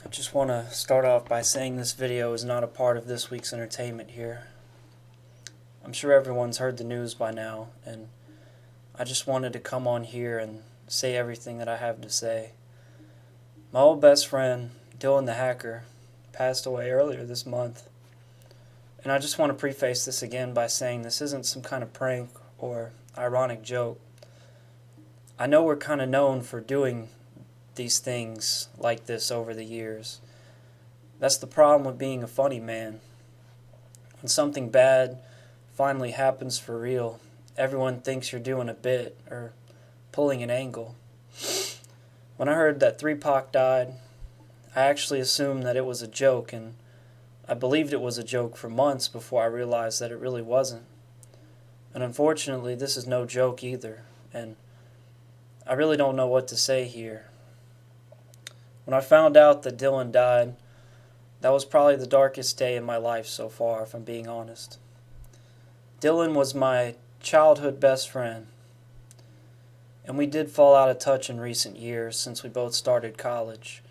I just want to start off by saying this video is not a part of this week's entertainment here. I'm sure everyone's heard the news by now, and I just wanted to come on here and say everything that I have to say. My old best friend, Dillon the Hacker, passed away earlier this month. And I just want to preface this again by saying this isn't some kind of prank or ironic joke. I know we're kind of known for doing these things like this over the years. That's the problem with being a funny man. When something bad finally happens for real, everyone thinks you're doing a bit or pulling an angle. When I heard that 3 Pac died, I actually assumed that it was a joke, and I believed it was a joke for months before I realized that it really wasn't. And unfortunately, this is no joke either, and I really don't know what to say here. When I found out that Dillon died, that was probably the darkest day in my life so far, if I'm being honest. Dillon was my childhood best friend, and we did fall out of touch in recent years since we both started college.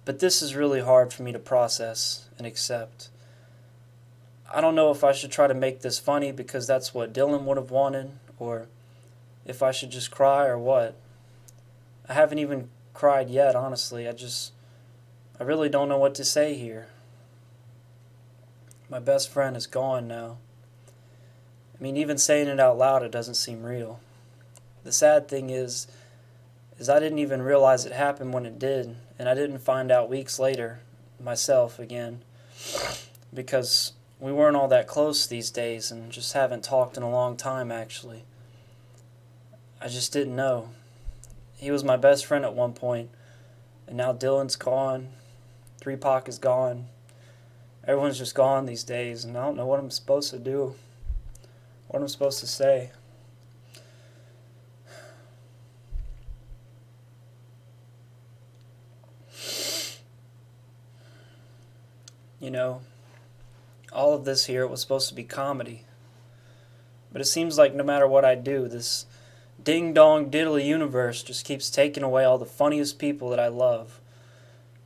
But this is really hard for me to process and accept. I don't know if I should try to make this funny because that's what Dillon would have wanted, or if I should just cry or what. I haven't even cried yet, honestly. I really don't know what to say here. My best friend is gone now. I mean, even saying it out loud, it doesn't seem real. The sad thing is I didn't even realize it happened when it did, and I didn't find out weeks later myself again, because we weren't all that close these days and just haven't talked in a long time, actually. I just didn't know. He was my best friend at one point, and now Dillon's gone. 3 Pac is gone. Everyone's just gone these days, and I don't know what I'm supposed to do, what I'm supposed to say. You know, all of this here was supposed to be comedy, but it seems like no matter what I do, this ding-dong diddly universe just keeps taking away all the funniest people that I love.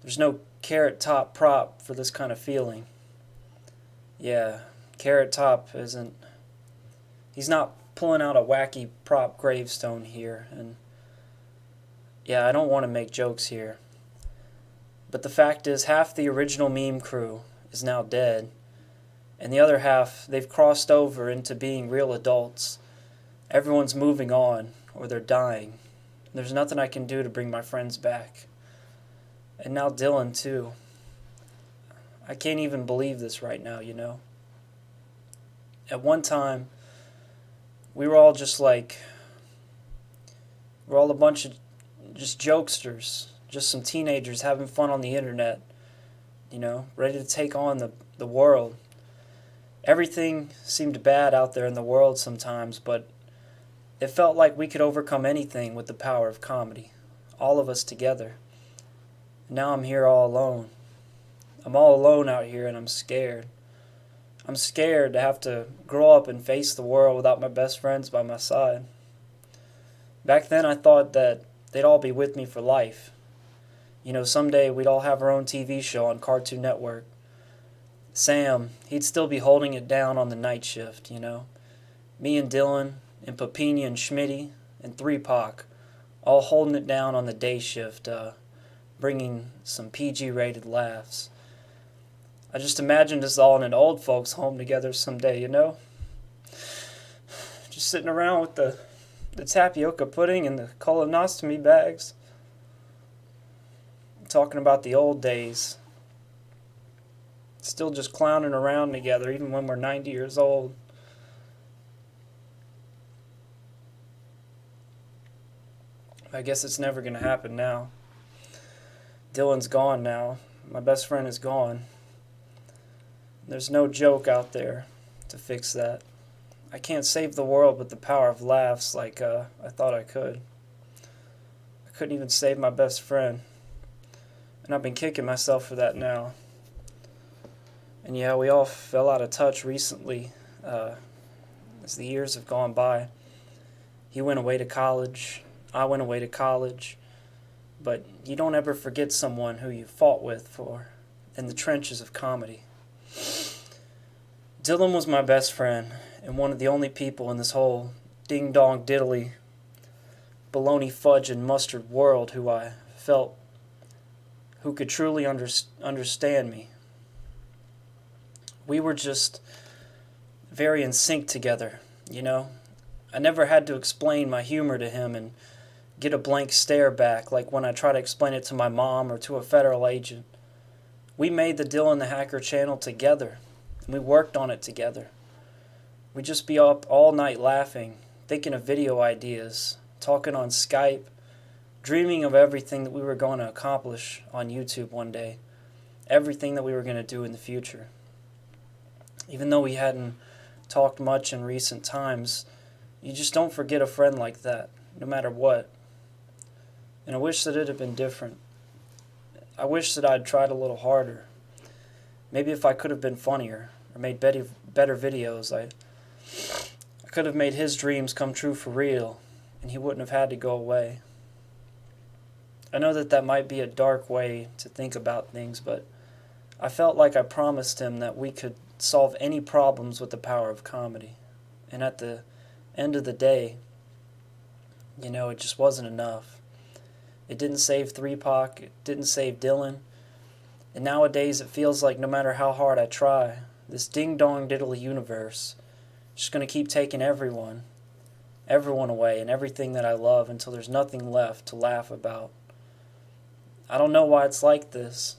There's no Carrot Top prop for this kind of feeling. Yeah, Carrot Top isn't... He's not pulling out a wacky prop gravestone here, and... Yeah, I don't want to make jokes here. But the fact is, half the original meme crew is now dead, and the other half, they've crossed over into being real adults. Everyone's moving on, or they're dying. There's nothing I can do to bring my friends back. And now Dillon, too. I can't even believe this right now, you know? At one time, we were all just like... We're all a bunch of just jokesters. Just some teenagers having fun on the internet. You know, ready to take on the world. Everything seemed bad out there in the world sometimes, but it felt like we could overcome anything with the power of comedy. All of us together. Now I'm here all alone. I'm all alone out here, and I'm scared. I'm scared to have to grow up and face the world without my best friends by my side. Back then I thought that they'd all be with me for life. You know, someday we'd all have our own TV show on Cartoon Network. Sam, he'd still be holding it down on the night shift, you know. Me and Dillon and Papini and Schmitty and 3 Pac all holding it down on the day shift, bringing some PG-rated laughs. I just imagined us all in an old folks' home together someday, you know? Just sitting around with the tapioca pudding and the colonoscopy bags. Talking about the old days. Still just clowning around together even when we're 90 years old. I guess it's never going to happen now. Dillon's gone now. My best friend is gone. There's no joke out there to fix that. I can't save the world with the power of laughs like I thought I could. I couldn't even save my best friend. And I've been kicking myself for that now. And yeah, we all fell out of touch recently as the years have gone by. He went away to college. I went away to college. but you don't ever forget someone who you fought with for in the trenches of comedy. Dillon was my best friend, and one of the only people in this whole ding-dong diddly bologna fudge and mustard world who I felt who could truly understand me. We were just very in sync together, you know? I never had to explain my humor to him and get a blank stare back like when I try to explain it to my mom or to a federal agent. We made the Dillon the Hacker channel together, and we worked on it together. We'd just be up all night laughing, thinking of video ideas, talking on Skype, dreaming of everything that we were going to accomplish on YouTube one day, everything that we were going to do in the future. Even though we hadn't talked much in recent times, you just don't forget a friend like that, no matter what. And I wish that it had been different. I wish that I'd tried a little harder. Maybe if I could have been funnier or made better videos, I could have made his dreams come true for real, and he wouldn't have had to go away. I know that might be a dark way to think about things, but I felt like I promised him that we could solve any problems with the power of comedy. And at the end of the day, you know, it just wasn't enough. It didn't save 3Pac, it didn't save Dillon, and nowadays it feels like no matter how hard I try, this ding-dong diddly universe is just going to keep taking everyone away and everything that I love until there's nothing left to laugh about. I don't know why it's like this.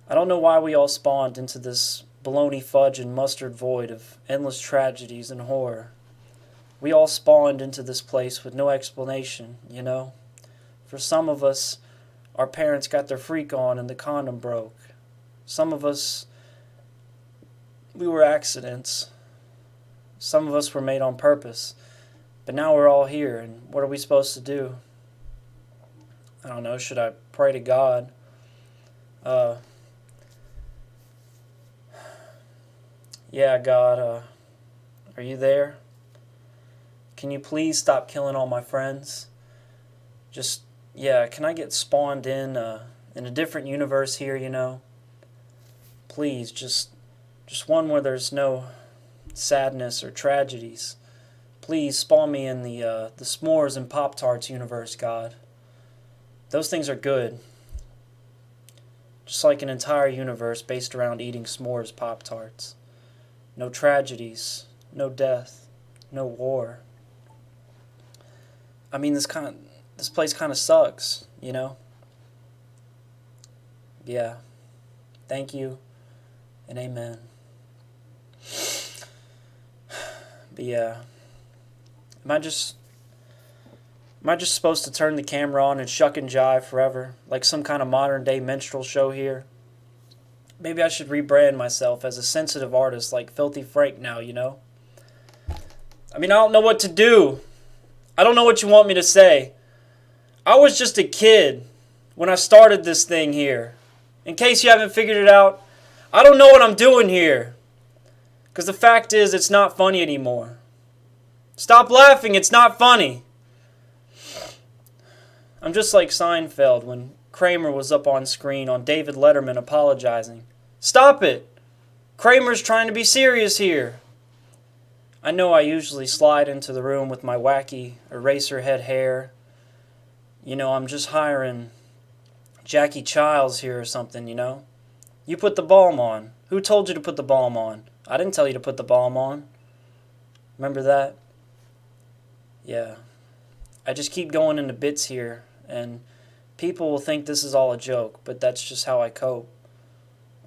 I don't know why we all spawned into this bologna fudge and mustard void of endless tragedies and horror. We all spawned into this place with no explanation, you know? For some of us, our parents got their freak on and the condom broke. Some of us, we were accidents. Some of us were made on purpose. But now we're all here, and what are we supposed to do? I don't know, should I pray to God? Yeah, God, are you there? Can you please stop killing all my friends? Can I get spawned in a different universe here, you know? Please, just one where there's no sadness or tragedies. Please spawn me in the s'mores and Pop-Tarts universe, God. Those things are good. Just like an entire universe based around eating s'mores Pop-Tarts. No tragedies, no death, no war. I mean, this place kind of sucks, you know? Yeah. Thank you and amen. But yeah. Am I just supposed to turn the camera on and shuck and jive forever? Like some kind of modern day minstrel show here? Maybe I should rebrand myself as a sensitive artist like Filthy Frank now, you know? I mean, I don't know what to do. I don't know what you want me to say. I was just a kid when I started this thing here. In case you haven't figured it out, I don't know what I'm doing here. Because the fact is, it's not funny anymore. Stop laughing, it's not funny. I'm just like Seinfeld when Kramer was up on screen on David Letterman apologizing. Stop it! Kramer's trying to be serious here. I know I usually slide into the room with my wacky eraser head hair. You know, I'm just hiring Jackie Childs here or something, you know? You put the balm on. Who told you to put the balm on? I didn't tell you to put the balm on. Remember that? Yeah. I just keep going into bits here, and people will think this is all a joke, but that's just how I cope.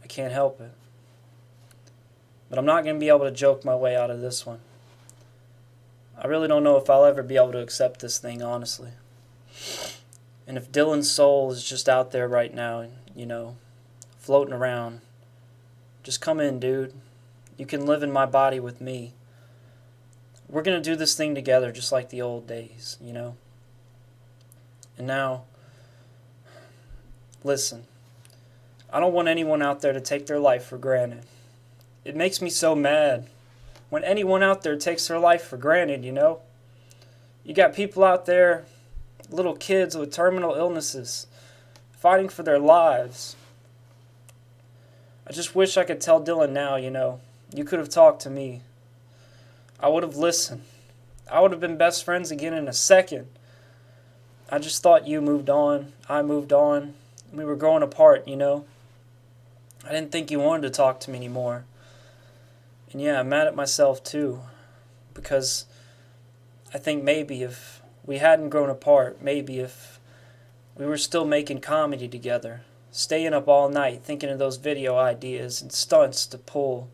I can't help it. But I'm not going to be able to joke my way out of this one. I really don't know if I'll ever be able to accept this thing, honestly. And if Dillon's soul is just out there right now, you know, floating around, just come in, dude. You can live in my body with me. We're going to do this thing together just like the old days, you know? And now, listen, I don't want anyone out there to take their life for granted. It makes me so mad when anyone out there takes their life for granted, you know? You got people out there little kids with terminal illnesses, fighting for their lives. I just wish I could tell Dillon now, you could have talked to me. I would have listened. I would have been best friends again in a second. I just thought you moved on, I moved on, we were growing apart, I didn't think you wanted to talk to me anymore. And yeah, I'm mad at myself too, because I think maybe if we hadn't grown apart, maybe if we were still making comedy together, staying up all night thinking of those video ideas and stunts to pull,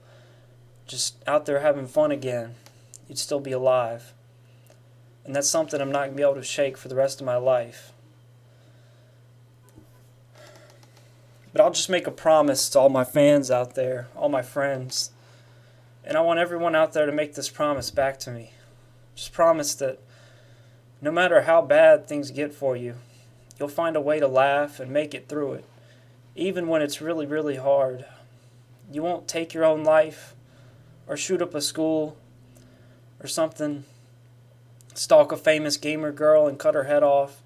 just out there having fun again, you'd still be alive. And that's something I'm not going to be able to shake for the rest of my life. But I'll just make a promise to all my fans out there, all my friends. And I want everyone out there to make this promise back to me. Just promise that no matter how bad things get for you, you'll find a way to laugh and make it through it. Even when it's really, really hard. You won't take your own life or shoot up a school or something. Stalk a famous gamer girl and cut her head off.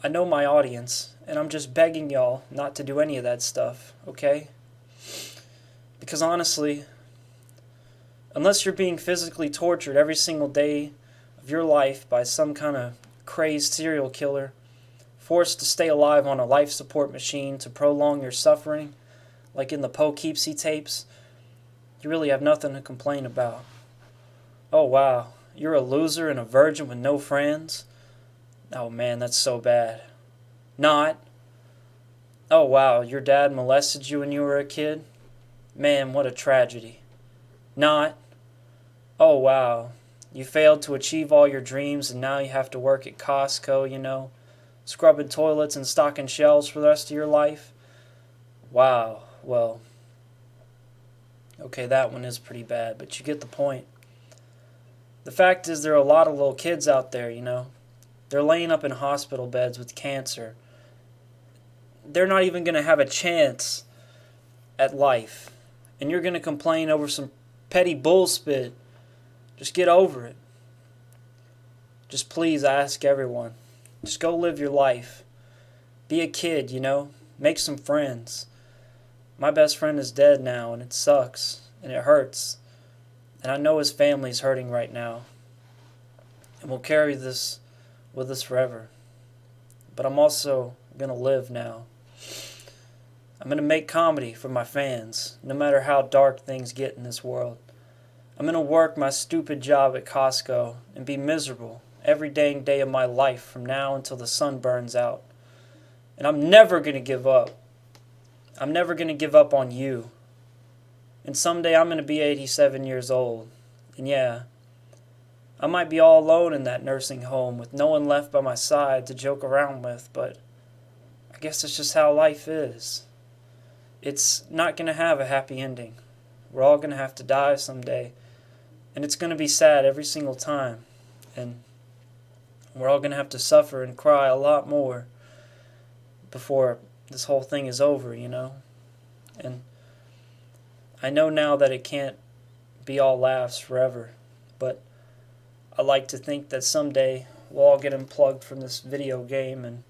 I know my audience, and I'm just begging y'all not to do any of that stuff, okay? Because honestly, unless you're being physically tortured every single day of your life by some kind of crazed serial killer, forced to stay alive on a life support machine to prolong your suffering, like in the Poughkeepsie tapes, you really have nothing to complain about. Oh wow, you're a loser and a virgin with no friends? Oh man, that's so bad. Not. Oh wow, your dad molested you when you were a kid? Man, what a tragedy. Not. Oh wow, you failed to achieve all your dreams and now you have to work at Costco, scrubbing toilets and stocking shelves for the rest of your life? Wow, well, okay, that one is pretty bad, but you get the point. The fact is there are a lot of little kids out there, They're laying up in hospital beds with cancer. They're not even going to have a chance at life. And you're going to complain over some petty bullspit. Just get over it. Just please, I ask everyone. Just go live your life. Be a kid, Make some friends. My best friend is dead now, and it sucks, and it hurts. And I know his family's hurting right now. And we'll carry this with us forever. But I'm also going to live now. I'm going to make comedy for my fans, no matter how dark things get in this world. I'm going to work my stupid job at Costco and be miserable every dang day of my life from now until the sun burns out. And I'm never going to give up. I'm never going to give up on you. And someday I'm going to be 87 years old. And yeah, I might be all alone in that nursing home with no one left by my side to joke around with, but I guess it's just how life is. It's not going to have a happy ending. We're all going to have to die someday. And it's going to be sad every single time. And we're all going to have to suffer and cry a lot more before this whole thing is over, And I know now that it can't be all laughs forever, but I like to think that someday we'll all get unplugged from this video game and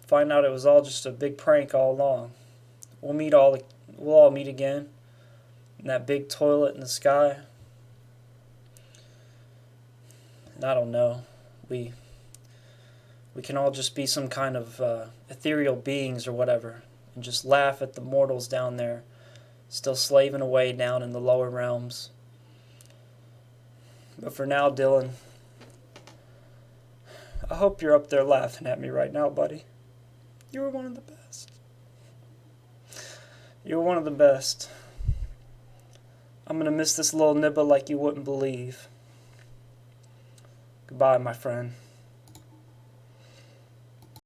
find out it was all just a big prank all along. We'll all meet again in that big toilet in the sky. And I don't know. We can all just be some kind of ethereal beings or whatever and just laugh at the mortals down there still slaving away down in the lower realms. But for now, Dillon, I hope you're up there laughing at me right now, buddy. You were one of the best. You were one of the best. I'm going to miss this little nibba like you wouldn't believe. Goodbye, my friend.